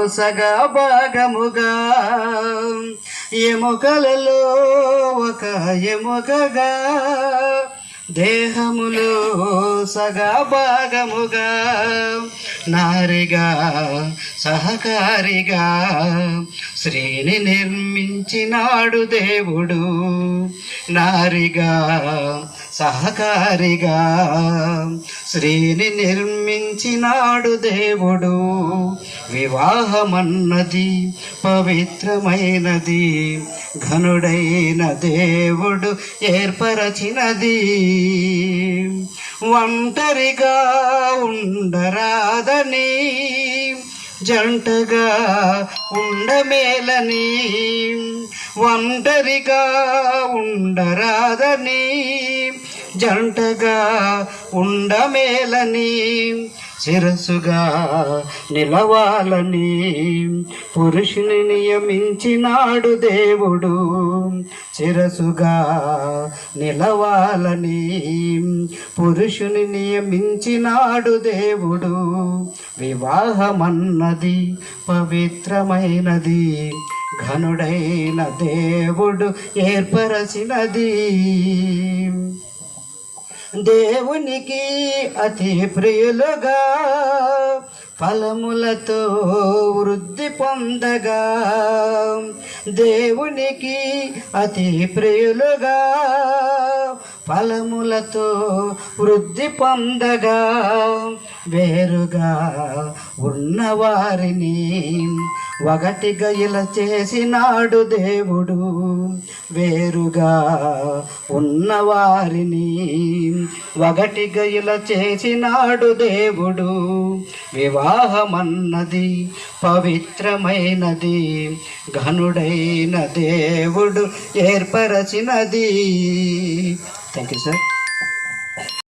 సగా భాగముగా ఎముకలలో ఒక ఎముకగా దేహములో సగా భాగముగా నారిగా సహకారిగా స్త్రీని నిర్మించినాడు దేవుడు. నారిగా సహకారిగా స్త్రీని నిర్మించినాడు దేవుడు. వివాహమన్నది పవిత్రమైనది, ఘనుడైన దేవుడు ఏర్పరచినది. ఒంటరిగా ఉండరాదని, జంటగా ఉండమేలని. ఒంటరిగా ఉండరాదని, జంటగా ఉండమేలని. శిరస్సుగా నిలవాలని పురుషుని నియమించినాడు దేవుడు. శిరస్సుగా నిలవాలని పురుషుని నియమించినాడు దేవుడు. వివాహమన్నది పవిత్రమైనది, ఘనుడైన దేవుడు ఏర్పరచినది. దేవునికి అతి ప్రియులుగా ఫలములతో వృద్ధి పొందగా. దేవునికి అతి ప్రియులుగా ఫలములతో వృద్ధి పొందగా. వేరుగా ఉన్నవారిని ఒకటిగా ఇలా చేసినాడు దేవుడు. వేరుగా ఉన్నవారిని ఒకటిగా ఇలా చేసినాడు దేవుడు. వివాహమన్నది పవిత్రమైనది, ఘనుడైన దేవుడు ఏర్పరచినది. Thank you sir.